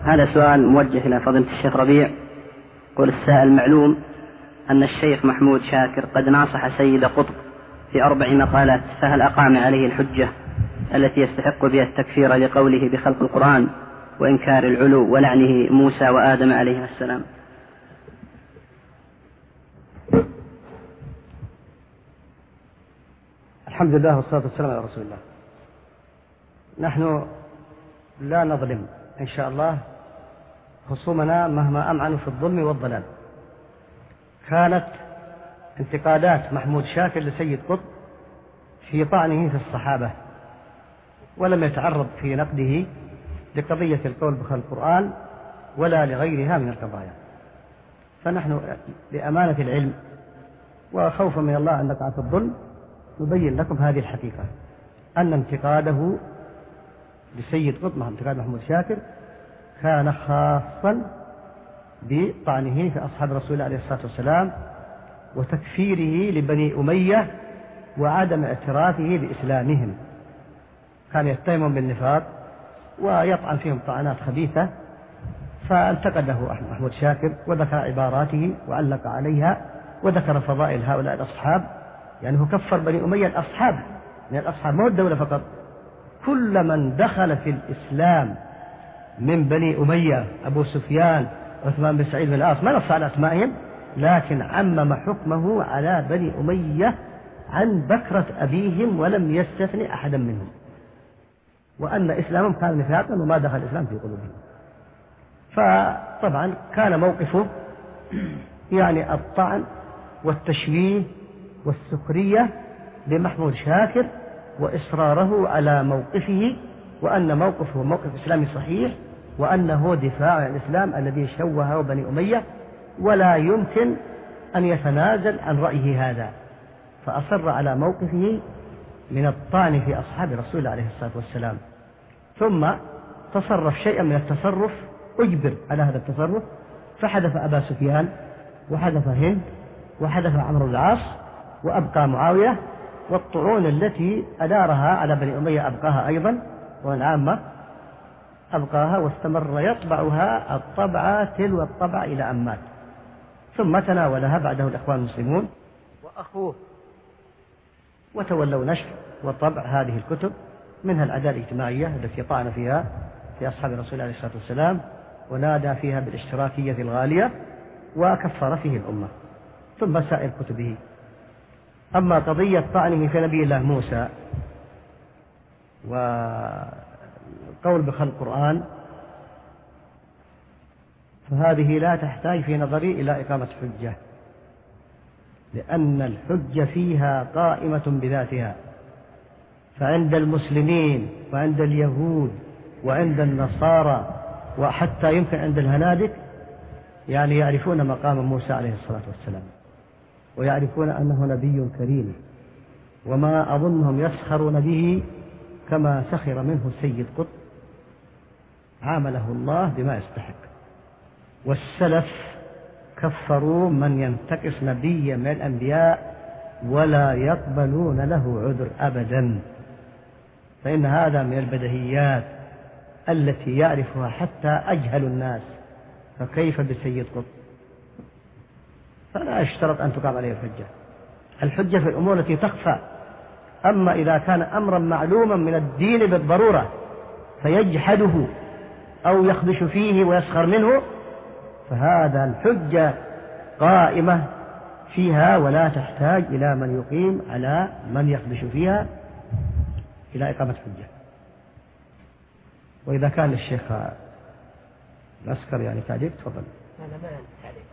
هذا سؤال موجه إلى فضيلة الشيخ ربيع. يقول السائل: معلوم أن الشيخ محمود شاكر قد ناصح سيد قطب في 4 مقالات، فهل أقام عليه الحجة التي يستحق بها التكفير لقوله بخلق القرآن وإنكار العلو ولعنه موسى وآدم عليه السلام؟ الحمد لله والصلاة والسلام على رسول الله. نحن لا نظلم إن شاء الله خصومنا مهما أمعنوا في الظلم والضلال. كانت انتقادات محمود شاكر لسيد قطب في طعنه في الصحابة، ولم يتعرض في نقده لقضية القول بخلق القرآن ولا لغيرها من القضايا. فنحن لأمانة العلم وخوفا من الله أن نقع في الظلم نبين لكم هذه الحقيقة، أن انتقاده لسيد قطب، انتقاد محمود شاكر، كان خاصا بطعنه في أصحاب رسول الله عليه الصلاة والسلام وتكفيره لبني أمية وعدم اعترافه بإسلامهم. كان يتهمهم بالنفاق ويطعن فيهم طعنات خبيثة، فانتقده محمود شاكر وذكر عباراته وعلق عليها وذكر فضائل هؤلاء الأصحاب. يعني هو كفر بني أمية الأصحاب، من الأصحاب مو الدولة فقط، كل من دخل في الإسلام من بني أمية، أبو سفيان، عثمان بن سعيد بن العاص، ما نص على أسمائهم لكن عمم حكمه على بني أمية عن بكرة أبيهم ولم يستثني أحدا منهم، وأن إسلامهم كان نفاقا وما دخل الإسلام في قلوبهم. فطبعا كان موقفه يعني الطعن والتشويه والسخرية لمحمود شاكر وإصراره على موقفه، وأن موقفه موقف إسلامي صحيح، وأنه دفاع عن الإسلام الذي شوهه بني أمية، ولا يمكن أن يتنازل عن رأيه هذا. فأصر على موقفه من الطعن في أصحاب رسول الله عليه الصلاة والسلام، ثم تصرف شيئا من التصرف، أجبر على هذا التصرف، فحذف أبا سفيان وحذف هند وحذف عمرو بن العاص وأبقى معاوية، والطعون التي أدارها على بني أمية أبقاها أيضا، والعامة أبقاها، واستمر يطبعها الطبعة تلو الطبع إلى أن مات، ثم تناولها بعده الإخوان المسلمون وأخوه، وتولوا نشر وطبع هذه الكتب، منها العدالة الاجتماعية التي طعن فيها في أصحاب رسول الله عليه الصلاة والسلام ونادى فيها بالاشتراكية الغالية وكفر فيه الأمة، ثم سائر كتبه. أما قضية طعنه في نبي الله موسى والقول بخلق القرآن فهذه لا تحتاج في نظري إلى إقامة حجة، لأن الحجة فيها قائمة بذاتها. فعند المسلمين وعند اليهود وعند النصارى وحتى يمكن عند الهنادك يعني يعرفون مقام موسى عليه الصلاة والسلام، ويعرفون أنه نبي كريم، وما أظنهم يسخرون به كما سخر منه سيد قطب، عامله الله بما يستحق. والسلف كفروا من ينتقص نبيا من الأنبياء ولا يقبلون له عذر أبدا، فإن هذا من البديهيات التي يعرفها حتى أجهل الناس، فكيف بسيد قطب؟ فلا يشترط أن تقام عليه الحجة. الحجة في الأمور التي تخفى، أما إذا كان أمرا معلوما من الدين بالضرورة فيجحده أو يخدش فيه ويسخر منه، فهذا الحجة قائمة فيها ولا تحتاج إلى من يقيم على من يخدش فيها إلى إقامة حجة. وإذا كان الشيخ العسكر يعني تعليق، تفضل. أنا ما عندي تعليق.